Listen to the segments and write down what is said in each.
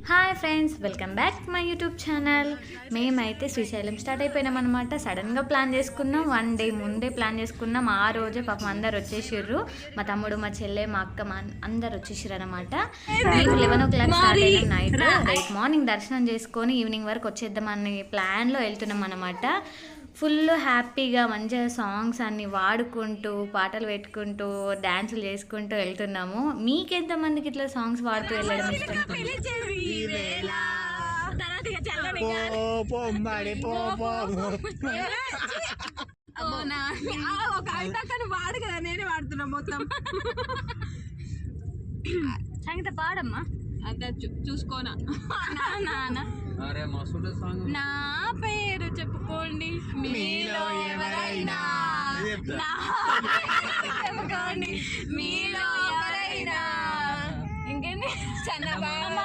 Hi friends, welcome back to my YouTube channel. మేమైతే Srisailam start అయిపోయినాం అనమాట. సడన్గా ప్లాన్ చేసుకున్నాం, 1 డే ముందే ప్లాన్ చేసుకున్నాం. ఆ రోజే పాపం అందరు వచ్చేసిర్రు. మా తమ్ముడు, మా చెల్లె, మా అక్క, అందరు వచ్చేసారు అనమాట. మేము 11 o'clock స్టార్ట్ అయినాం నైట్. రేపు మార్నింగ్ దర్శనం చేసుకొని ఈవినింగ్ వరకు వచ్చేద్దామని ప్లాన్లో వెళ్తున్నాం అనమాట. ఫుల్ హ్యాపీగా మంచిగా సాంగ్స్ అన్ని వాడుకుంటూ, పాటలు పెట్టుకుంటూ, డ్యాన్సులు చేసుకుంటూ వెళ్తున్నాము. మీకెంతమందికి ఇట్లా సాంగ్స్ వాడుతూ వెళ్ళడం ఇష్టం? వాడు కదా, నేనే వాడుతున్నా మొత్తం. సంగీత పాడమ్మా. అంతే చూసుకోనా. నా పేరు చెప్పుకోండి మీలో ఎవరైనా, చెప్పుకోండి మీలో ఎవరైనా. ఇంకేంటి చందమామ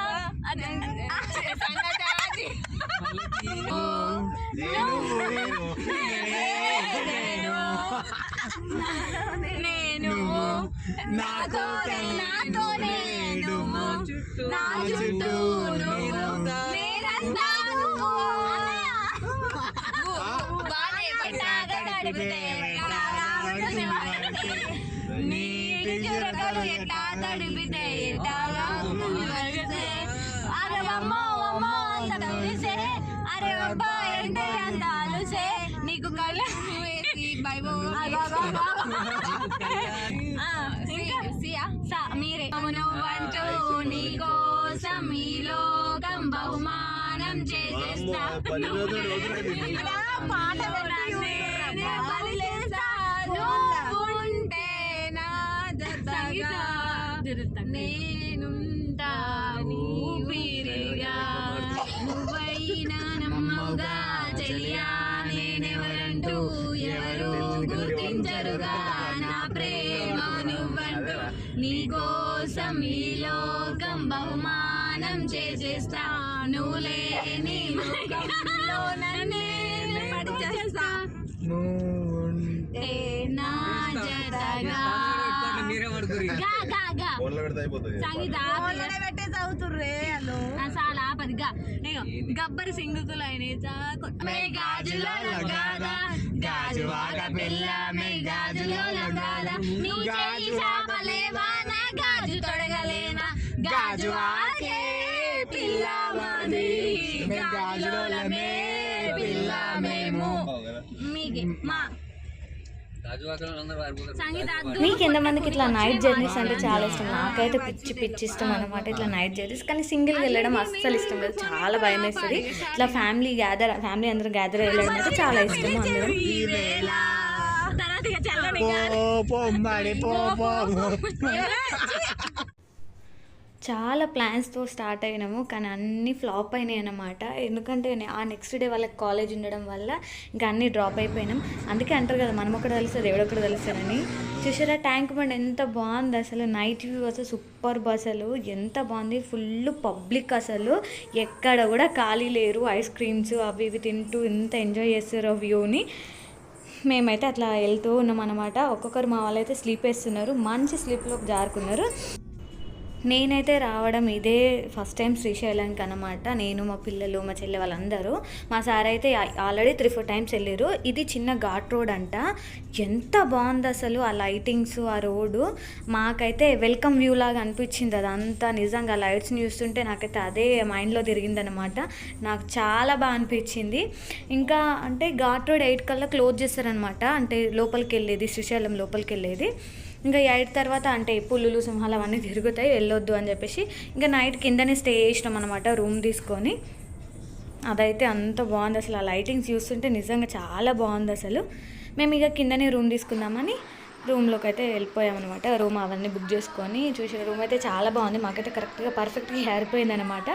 నేను నాతో నేను నా చుట్టూ నీటి చురకలు ఎట్లా తడిపితే అరే బాబా అంటే అందాలుసే నీకు కళ్ళు మీరే నువ్వంటూ నీ కోసం ఈ లోకం బహుమానం చేసేస్తా. ఉంటే నా జతగా నేనుంటా నీవిరిగా, నువ్వైనా నమ్మగా చెలియా నేనెవరంటూ ఎవరు గుర్తించరుగా నా ప్రేమ నువ్వంటూ నీకోసం ఈ లోకం బహుమానం చేసేస్తా. నువ్వు లేని లోకంలో నన్నే పడిచేస్తా. నా జతగా చాలా పదిగా గబ్బరి సింగుకులు అయిన గాజులో లంగాదా గాజువాడ పిల్ల మే గాజులో లంగాదా నీ చేయి చాపలేవా నా గాజు తొడగలేనా గాజువాకే పిల్ల మాది గాజులోలమే పిల్ల మేము మీకే మా. మీకు ఎంతమందికి ఇట్లా నైట్ జర్నీస్ అంటే చాలా ఇష్టం? నాకైతే పిచ్చి ఇష్టం అనమాట ఇట్లా నైట్ జర్నీస్. కానీ సింగిల్గా వెళ్ళడం అస్సలు ఇష్టం లేదు, చాలా భయం వేస్తుంది. ఇట్లా ఫ్యామిలీ అందరూ గ్యాదర్ వెళ్ళడం అయితే చాలా ఇష్టం. చాలా ప్లాన్స్తో స్టార్ట్ అయినాము, కానీ అన్నీ ఫ్లాప్ అయినాయి అన్నమాట. ఎందుకంటే ఆ నెక్స్ట్ డే వాళ్ళకి కాలేజ్ ఉండడం వల్ల ఇంకా అన్నీ డ్రాప్ అయిపోయినాం. అందుకే అంటారు కదా, మనం ఒకటి తెలుస్తుంది ఎవడొక్కడ తెలుస్తారని. చూసారా ట్యాంక్ బండ్ ఎంత బాగుంది అసలు. నైట్ వ్యూ అసలు సూపర్ అసలు, ఎంత బాగుంది. ఫుల్ పబ్లిక్ అసలు, ఎక్కడ కూడా ఖాళీ లేరు. ఐస్ క్రీమ్స్ అవి ఇవి తింటూ ఎంత ఎంజాయ్ చేస్తారు ఆ వ్యూని. మేమైతే అట్లా వెళ్తూ ఉన్నాం అనమాట. ఒక్కొక్కరు మా వాళ్ళైతే స్లీప్ వేస్తున్నారు, మంచి స్లీప్లోకి జారుకున్నారు. నేనైతే రావడం ఇదే ఫస్ట్ టైం శ్రీశైలంకి అనమాట. నేను, మా పిల్లలు, మా చెల్లె వాళ్ళందరూ. మా సార్ అయితే ఆల్రెడీ 3-4 టైమ్స్ వెళ్ళారు. ఇది చిన్న ఘాట్ రోడ్ అంట. ఎంత బాగుంది అసలు ఆ లైటింగ్స్, ఆ రోడ్డు. మాకైతే వెల్కమ్ వ్యూ లాగా అనిపించింది అదంతా. నిజంగా లైట్స్ని చూస్తుంటే నాకైతే అదే మైండ్లో తిరిగిందనమాట. నాకు చాలా బాగా అనిపించింది. ఇంకా అంటే ఘాట్ రోడ్ 8 కల్లా క్లోజ్ చేస్తారనమాట. అంటే లోపలికి వెళ్ళేది, శ్రీశైలం లోపలికి వెళ్ళేది. ఇంకా 8 తర్వాత అంటే పులులు, సింహాలు అవన్నీ తిరుగుతాయి, వెళ్ళొద్దు అని చెప్పేసి ఇంకా నైట్ కిందనే స్టే చేసినాం అనమాట, రూమ్ తీసుకొని. అదైతే అంత బాగుంది అసలు. ఆ లైటింగ్స్ చూస్తుంటే నిజంగా చాలా బాగుంది అసలు. మేము ఇక కిందనే రూమ్ తీసుకుందామని రూమ్లోకి అయితే వెళ్ళిపోయామన్నమాట. రూమ్ అవన్నీ బుక్ చేసుకొని చూసిన రూమ్ అయితే చాలా బాగుంది. మాకైతే కరెక్ట్గా పర్ఫెక్ట్గా ఏరిపోయింది అనమాట.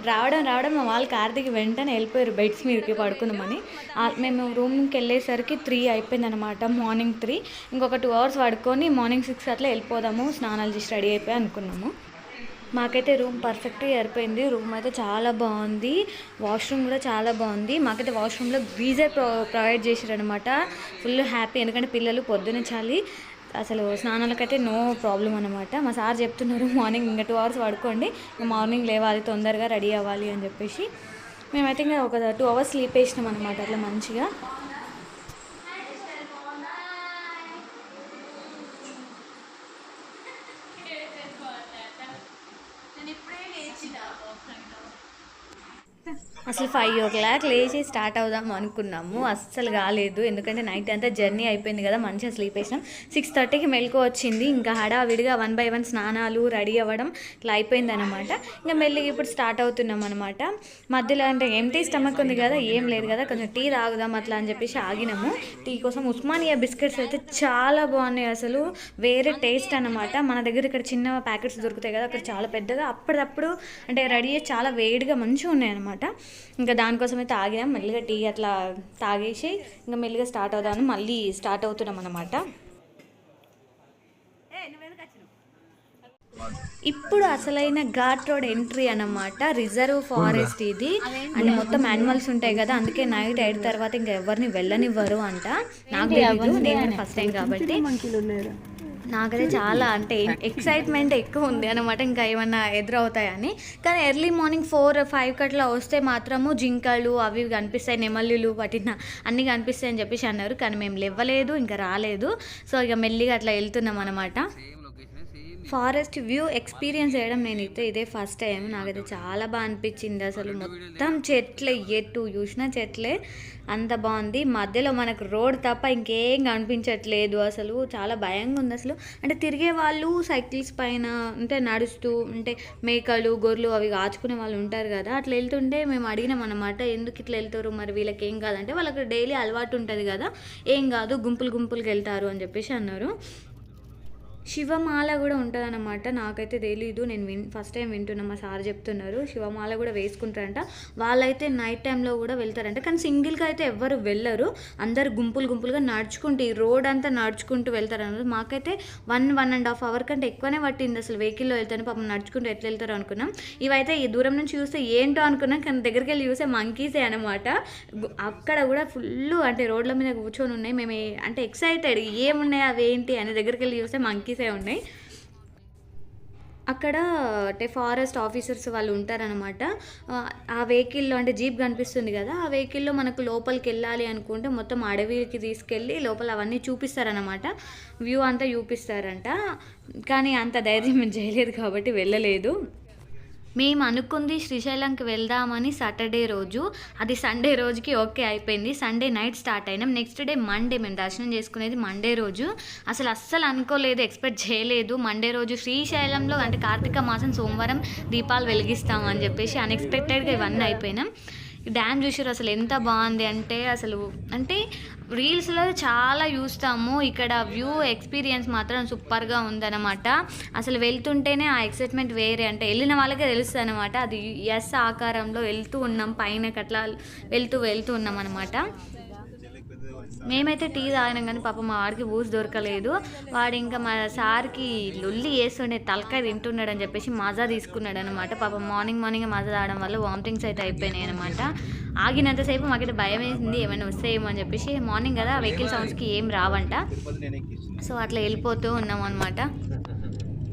రావడం మా వాళ్ళు కార్తీకి వెంటనే వెళ్ళిపోయారు బెడ్స్ మీదకి పడుకుందామని. మేము రూమ్కి వెళ్ళేసరికి 3 అయిపోయింది అనమాట, మార్నింగ్ 3. ఇంకొక 2 hours పడుకొని మార్నింగ్ 6 అట్లా వెళ్ళిపోదాము, స్నానాలు చేసి రెడీ అయిపోయి అనుకున్నాము. మాకైతే రూమ్ పర్ఫెక్ట్గా ఏర్పడింది. రూమ్ అయితే చాలా బాగుంది, వాష్రూమ్ కూడా చాలా బాగుంది. మాకైతే వాష్రూమ్లో గీజర్ ప్రొవైడ్ చేశారనమాట. ఫుల్ హ్యాపీ, ఎందుకంటే పిల్లలు పొద్దున అసలు స్నానాలకైతే నో ప్రాబ్లం అనమాట. మా సార్ చెప్తున్నారు మార్నింగ్ ఇంకా 2 hours పడుకోండి, మార్నింగ్ లేవాలి తొందరగా రెడీ అవ్వాలి అని చెప్పేసి. మేమైతే ఇంకా ఒక 2 hours స్లీప్ వేసినాం అనమాట అట్లా మంచిగా. అసలు 5 o'clock లేచి స్టార్ట్ అవుదాం అనుకున్నాము, అస్సలు కాలేదు. ఎందుకంటే నైట్ అంతా జర్నీ అయిపోయింది కదా, మంచిగా స్లీప్ వేసినాం. 6:30కి మెలకు వచ్చింది. ఇంకా హడావిడిగా 1 by 1 స్నానాలు రెడీ అవ్వడం ఇట్లా అయిపోయింది అనమాట. ఇంకా మెల్లిగా ఇప్పుడు స్టార్ట్ అవుతున్నాం అనమాట. మధ్యలో అంటే ఎంటీ స్టమక్ ఉంది కదా, ఏం లేదు కదా, కొంచెం టీ తాగుదాం అట్లా అని చెప్పేసి ఆగినాము. టీ కోసం ఉస్మానియా బిస్కెట్స్ అయితే చాలా బాగున్నాయి, అసలు వేరే టేస్ట్ అనమాట. మన దగ్గర ఇక్కడ చిన్న ప్యాకెట్స్ దొరుకుతాయి కదా, అక్కడ చాలా పెద్దగా అప్పుడప్పుడు అంటే రెడీ అయ్యి చాలా వేడిగా మంచిగా ఉన్నాయి అనమాట. ఇంకా దానికోసం అయితే ఆగినాం. మెల్లిగా టీ అట్లా తాగేసి ఇంకా మెల్లిగా స్టార్ట్ అవుదామని మళ్ళీ స్టార్ట్ అవుతున్నాం అనమాట. ఇప్పుడు అసలైన ఘాట్ రోడ్ ఎంట్రీ అన్నమాట. రిజర్వ్ ఫారెస్ట్ ఇది, అండ్ మొత్తం యానిమల్స్ ఉంటాయి కదా, అందుకే నైట్ 8 తర్వాత ఇంకా ఎవరిని వెళ్ళనివ్వరు అంట. నాకు తెలియదు, నేను ఫస్ట్ టైం కాబట్టి నాకైతే చాలా అంటే ఎక్సైట్మెంట్ ఎక్కువ ఉంది అనమాట, ఇంకా ఏమన్నా ఎదురవుతాయని. కానీ ఎర్లీ మార్నింగ్ 4-5 అట్లా వస్తే మాత్రము జింకలు అవి కనిపిస్తాయి, నెమళ్ళు వాటిన అన్నీ కనిపిస్తాయి అని చెప్పేసి అన్నారు. కానీ మేము లేవలేదు, ఇంకా రాలేదు. సో ఇక మెల్లిగా అట్లా వెళ్తున్నాం అనమాట. ఫారెస్ట్ వ్యూ ఎక్స్పీరియన్స్ చేయడం నేనైతే ఇదే ఫస్ట్ టైం. నాకైతే చాలా బాగా అనిపించింది. అసలు మొత్తం చెట్లే, ఎటు చూసినా చెట్లే, అంత బాగుంది. మధ్యలో మనకు రోడ్ తప్ప ఇంకేం కనిపించట్లేదు. అసలు చాలా భయంగా ఉంది అసలు. అంటే తిరిగే వాళ్ళు సైకిల్స్ పైన అంటే నడుస్తూ అంటే మేకలు గొర్రెలు అవి కాచుకునే వాళ్ళు ఉంటారు కదా, అట్లా వెళ్తుంటే మేము అడిగినాం అనమాట, ఎందుకు ఇట్లా వెళ్తారు మరి, వీళ్ళకి ఏం కాదంటే వాళ్ళకి డైలీ అలవాటు ఉంటుంది కదా, ఏం కాదు గుంపులుగా వెళ్తారు అని చెప్పేసి అన్నారు. శివమాల కూడా ఉంటుంది అన్నమాట, నాకైతే తెలీదు, నేను ఫస్ట్ టైం వింటున్నా. మా సార్ చెప్తున్నారు శివమాల కూడా వేసుకుంటారంట. వాళ్ళైతే నైట్ టైంలో కూడా వెళ్తారంట, కానీ సింగిల్గా అయితే ఎవ్వరు వెళ్ళరు, అందరు గుంపులుగా నడుచుకుంటూ ఈ రోడ్ అంతా నడుచుకుంటూ వెళ్తారు అన్నది. మాకైతే 1.5 hour కంటే ఎక్కువనే పట్టింది అసలు వెహికల్లో వెళ్తాను. పాపం నడుచుకుంటూ ఎట్లా వెళ్తారో అనుకున్నాం. ఇవైతే ఈ దూరం నుంచి చూస్తే ఏంటో అనుకున్నాం, కానీ దగ్గరికి వెళ్ళి చూస్తే మంకీసే అనమాట. అక్కడ కూడా ఫుల్ అంటే రోడ్ల మీద కూర్చొని ఉన్నాయి. మేము అంటే ఎక్సైటెడ్ ఏమున్నాయి అవి ఏంటి అని దగ్గరికి వెళ్ళి చూస్తే మంకీసే ఉన్నాయి. అక్కడ అంటే ఫారెస్ట్ ఆఫీసర్స్ వాళ్ళు ఉంటారనమాట. ఆ వెహికల్లో అంటే జీప్ కనిపిస్తుంది కదా, ఆ వెహికల్లో మనకు లోపలికి వెళ్ళాలి అనుకుంటే మొత్తం అడవికి తీసుకెళ్ళి లోపల అవన్నీ చూపిస్తారనమాట, వ్యూ అంతా చూపిస్తారంట. కానీ అంత ధైర్యం మేము చేయలేదు కాబట్టి వెళ్ళలేదు. మేము అనుకుంది శ్రీశైలంకి వెళ్దామని సాటర్డే రోజు, అది సండే రోజుకి ఓకే అయిపోయింది. సండే నైట్ స్టార్ట్ అయినాం. నెక్స్ట్ డే మండే మేము దర్శనం చేసుకునేది మండే రోజు. అస్సలు అనుకోలేదు, ఎక్స్పెక్ట్ చేయలేదు. మండే రోజు శ్రీశైలంలో అంటే కార్తీక మాసం సోమవారం దీపాలు వెలిగిస్తామని చెప్పేసి అన్ఎక్స్పెక్టెడ్గా ఇవన్నీ అయిపోయినాం. డ్యామ్ చూసారు అసలు ఎంత బాగుంది అంటే, అసలు అంటే రీల్స్లో చాలా చూస్తాము, ఇక్కడ వ్యూ ఎక్స్పీరియన్స్ మాత్రం సూపర్గా ఉందన్నమాట. అసలు వెళ్తుంటేనే ఆ ఎక్సైట్మెంట్ వేరే, అంటే వెళ్ళిన వాళ్ళకే తెలుస్తుంది అనమాట. అది ఎస్ ఆకారంలో వెళ్తూ ఉన్నాం, పైనకి అట్లా వెళ్తూ ఉన్నాం అనమాట. మేమైతే టీ తాగినాం కానీ పాపం మా వాడికి బూస్ దొరకలేదు. వాడు ఇంకా మా సార్కి లొల్లి వేస్తుండే, తలకాయ తింటున్నాడు అని చెప్పేసి మజా తీసుకున్నాడు అనమాట. పాపం మార్నింగ్ మజా తాగడం వల్ల వామిటింగ్స్ అయితే అయిపోయినాయి అనమాట. ఆగినంతసేపు మాకైతే భయం వేసింది ఏమైనా వస్తాయేమో అని చెప్పేసి. మార్నింగ్ కదా వెహికల్ సౌండ్స్కి ఏం రావంట, సో అట్లా వెళ్ళిపోతూ ఉన్నాం అనమాట.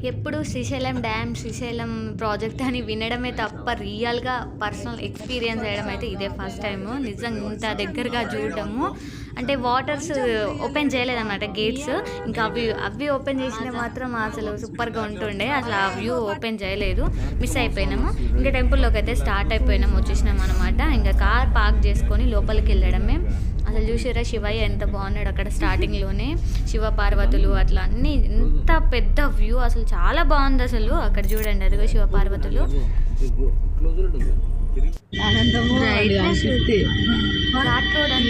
ఎప్పుడు శ్రీశైలం డ్యామ్ శ్రీశైలం ప్రాజెక్ట్ అని వినడమే తప్ప రియల్గా పర్సనల్ ఎక్స్పీరియన్స్ చేయడం అయితే ఇదే ఫస్ట్ టైము. నిజంగా ఇంత దగ్గరగా చూడటము, అంటే వాటర్స్ ఓపెన్ చేయలేదన్నమాట గేట్స్, ఇంకా అవి ఓపెన్ చేసిన మాత్రం అసలు సూపర్గా ఉంటుండే. అసలు ఆ వ్యూ ఓపెన్ చేయలేదు, మిస్ అయిపోయినాము. ఇంకా టెంపుల్లోకి అయితే స్టార్ట్ అయిపోయినాము, వచ్చేసినాము అనమాట. ఇంకా కార్ పార్క్ చేసుకొని లోపలికి వెళ్ళడమే. అసలు చూసారా శివయ్య ఎంత బాగున్నాడు అక్కడ స్టార్టింగ్లోనే, శివ పార్వతులు అట్లా అన్నీ, ఎంత పెద్ద వ్యూ, అసలు చాలా బాగుంది అసలు. అక్కడ చూడండి అదిగో శివ పార్వతులు. ఘాట్ రోడ్ అంత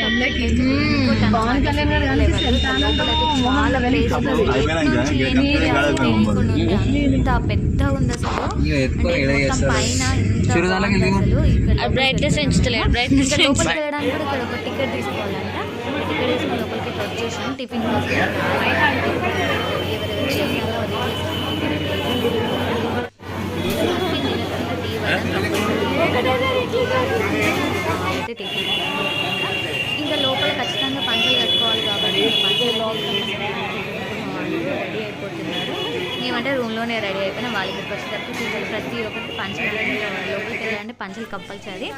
పెద్ద ఉంది అసలు, పైన బ్రైట్నెస్ లోపలికి వెళ్ళడానికి కూడా ఇక్కడ ఒక టికెట్ తీసుకోవాలంట. టికెట్ తీసుకుని లోపలికి వచ్చేసాం. టిఫిన్ ఇంకా లోపల ఖచ్చితంగా పంచలు కట్టుకోవాలి కాబట్టి పంచలు మేమంటే రూమ్లోనే రెడీ అయిపోయినాం. వాళ్ళకి వచ్చేటప్పుడు చూసారు ప్రతి ఒక్కరికి పంచలు లోపలికి వెళ్ళాలంటే పంచలు కంపల్సరీ.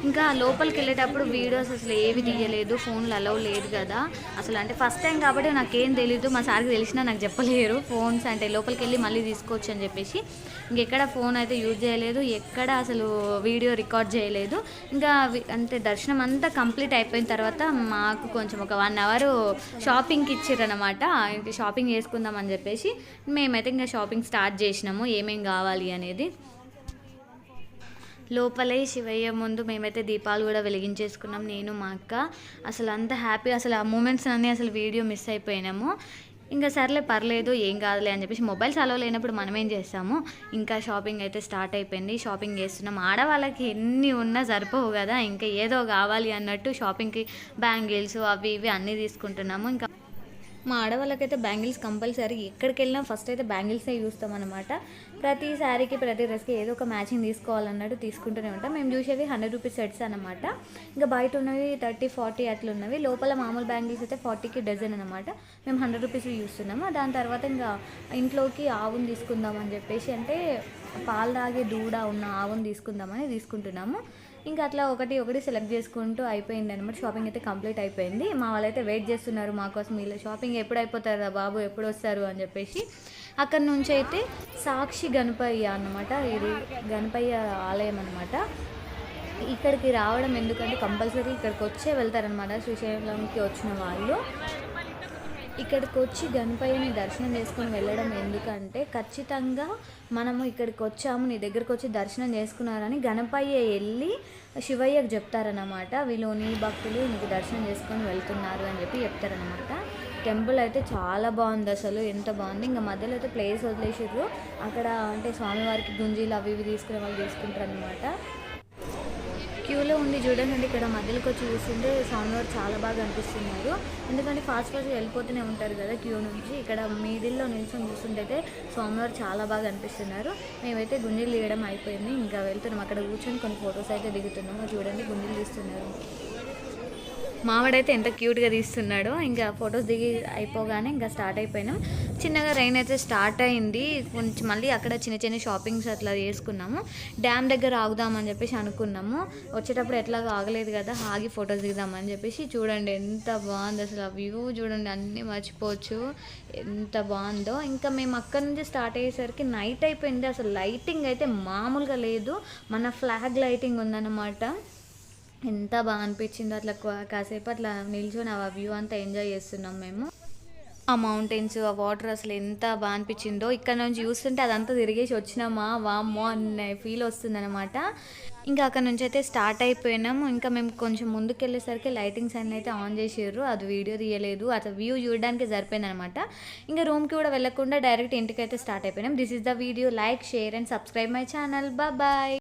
ఇంకా లోపలికి వెళ్ళేటప్పుడు వీడియోస్ అసలు ఏవి తీయలేదు, ఫోన్లు అలౌ లేదు కదా అసలు. అంటే ఫస్ట్ టైం కాబట్టి నాకేం తెలీదు, మా సార్కి తెలిసినా నాకు చెప్పలేరు. ఫోన్స్ అంటే లోపలికి వెళ్ళి మళ్ళీ తీసుకోవచ్చు అని చెప్పేసి ఇంకెక్కడ ఫోన్ అయితే యూజ్ చేయలేదు, ఎక్కడ అసలు వీడియో రికార్డ్ చేయలేదు. ఇంకా అంటే దర్శనం అంతా కంప్లీట్ అయిపోయిన తర్వాత మాకు కొంచెం ఒక 1 అవర్ షాపింగ్కి ఇచ్చారనమాట. షాపింగ్ చేసుకుందాం అని చెప్పేసి మేమైతే ఇంకా షాపింగ్ స్టార్ట్ చేసినాము ఏమేం కావాలి అనేది. లోపలే శివయ్య ముందు మేమైతే దీపాలు కూడా వెలిగించేసుకున్నాం, నేను మా అక్క. అసలు అంత హ్యాపీ, అసలు ఆ మూమెంట్స్ అన్నీ అసలు వీడియో మిస్ అయిపోయినాము. ఇంకా సర్లే పర్లేదు ఏం కాదులే అని చెప్పేసి మొబైల్స్ అలౌ లేనప్పుడు మనం ఏం చేస్తాము. ఇంకా షాపింగ్ అయితే స్టార్ట్ అయిపోయింది, షాపింగ్ చేస్తున్నాం. ఆడవాళ్ళకి ఎన్ని ఉన్నా సరిపోవు కదా, ఇంకా ఏదో కావాలి అన్నట్టు షాపింగ్కి బ్యాంగిల్స్ అవి ఇవి అన్నీ తీసుకుంటున్నాము. ఇంకా మా ఆడవాళ్ళకైతే బ్యాంగిల్స్ కంపల్సరీ, ఎక్కడికి వెళ్ళినా ఫస్ట్ అయితే బ్యాంగిల్సే చూస్తాం అనమాట. ప్రతి శారీకి ప్రతి డ్రెస్కి ఏదో ఒక మ్యాచింగ్ తీసుకోవాలన్నట్టు తీసుకుంటూనే ఉంటాం. మేము చూసేవి 100 రూపీస్ సెట్స్ అనమాట. ఇంకా బయట ఉన్నవి 30-40 అట్లా ఉన్నవి. లోపల మామూలు బ్యాంగిల్స్ అయితే 40కి డజన్ అనమాట. మేము 100 రూపీస్ చూస్తున్నాము. దాని తర్వాత ఇంకా ఇంట్లోకి ఆవును తీసుకుందామని చెప్పేసి, అంటే పాలు తాగే దూడ ఉన్న ఆవును తీసుకుందామని తీసుకుంటున్నాము. ఇంకా అట్లా ఒకటి సెలెక్ట్ చేసుకుంటూ అయిపోయింది అనమాట. షాపింగ్ అయితే కంప్లీట్ అయిపోయింది. మా వాళ్ళైతే వెయిట్ చేస్తున్నారు మా కోసం, వీళ్ళు షాపింగ్ ఎప్పుడు అయిపోతారా బాబు, ఎప్పుడు వస్తారు అని చెప్పేసి. అక్కడ నుంచి అయితే సాక్షి గణపయ్య అన్నమాట, ఇది గణపయ్య ఆలయం అనమాట. ఇక్కడికి రావడం ఎందుకంటే కంపల్సరీ ఇక్కడికి వచ్చే వెళ్తారనమాట శ్రీశైలంకి వచ్చిన వాళ్ళు. ఇక్కడికి వచ్చి గణపయ్యని దర్శనం చేసుకొని వెళ్ళడం ఎందుకంటే ఖచ్చితంగా మనము ఇక్కడికి వచ్చాము, నీ దగ్గరకు వచ్చి దర్శనం చేసుకున్నారని గణపయ్య వెళ్ళి శివయ్యకు చెప్తారనమాట. వీళ్ళు నీ భక్తులు నీకు దర్శనం చేసుకొని వెళ్తున్నారు అని చెప్పి చెప్తారనమాట. టెంపుల్ అయితే చాలా బాగుంది, అసలు ఎంత బాగుంది. ఇంకా మధ్యలో అయితే ప్లేస్ వదిలేసారు అక్కడ, అంటే స్వామివారికి గుంజీలు అవి ఇవి తీసుకునే వాళ్ళు తీసుకుంటారు అనమాట. క్యూలో ఉండి చూడండి, ఇక్కడ మధ్యలోకి వచ్చి చూస్తుంటే స్వామివారు చాలా బాగా అనిపిస్తున్నారు. ఎందుకంటే ఫాస్ట్గా వెళ్ళిపోతూనే ఉంటారు కదా క్యూ నుంచి. ఇక్కడ మీడిల్లో నిల్చొని చూస్తుంటే స్వామివారు చాలా బాగా అనిపిస్తున్నారు. మేమైతే గుంజీలు తీయడం అయిపోయింది, ఇంకా వెళ్తున్నాం. అక్కడ కూర్చొని కొన్ని ఫొటోస్ అయితే దిగుతున్నాము. చూడండి గుంజీలు తీస్తున్నారు. మావాడైతే ఎంత క్యూట్గా తీస్తున్నాడో. ఇంకా ఫొటోస్ దిగి అయిపోగానే ఇంకా స్టార్ట్ అయిపోయినాం. చిన్నగా రైన్ అయితే స్టార్ట్ అయింది కొంచెం. మళ్ళీ అక్కడ చిన్న చిన్న షాపింగ్స్ అట్లా చేసుకున్నాము. డ్యామ్ దగ్గర ఆగుదామని చెప్పేసి అనుకున్నాము. వచ్చేటప్పుడు ఎట్లాగో ఆగలేదు కదా, ఆగి ఫొటోస్ దిగుదామని చెప్పేసి. చూడండి ఎంత బాగుంది అసలు, ఆ వ్యూ చూడండి, అన్నీ మర్చిపోవచ్చు ఎంత బాగుందో. ఇంకా మేము అక్కడి నుంచి స్టార్ట్ అయ్యేసరికి నైట్ అయిపోయింది. అసలు లైటింగ్ అయితే మామూలుగా లేదు, మన ఫ్లాగ్ లైటింగ్ ఉందన్నమాట. ఎంత బాగా అనిపించిందో. అట్లా కాసేపు అట్లా నిల్చొని ఆ వ్యూ అంతా ఎంజాయ్ చేస్తున్నాం మేము. ఆ మౌంటైన్స్, ఆ వాటర్ అసలు ఎంత బాగా అనిపించిందో. ఇక్కడ నుంచి చూస్తుంటే అదంతా తిరిగేసి వచ్చినామా వామ్మో అనే ఫీల్ వస్తుందన్నమాట. ఇంకా అక్కడ నుంచి అయితే స్టార్ట్ అయిపోయినాము. ఇంకా మేము కొంచెం ముందుకు వెళ్ళేసరికి లైటింగ్స్ అన్నీ అయితే ఆన్ చేసారు, అది వీడియో తీయలేదు, అసలు వ్యూ చూడడానికి సరిపోయింది అనమాట. ఇంకా రూమ్కి కూడా వెళ్ళకుండా డైరెక్ట్ ఇంటికి అయితే స్టార్ట్ అయిపోయినాం. This is the video, like share and subscribe my channel. Bye.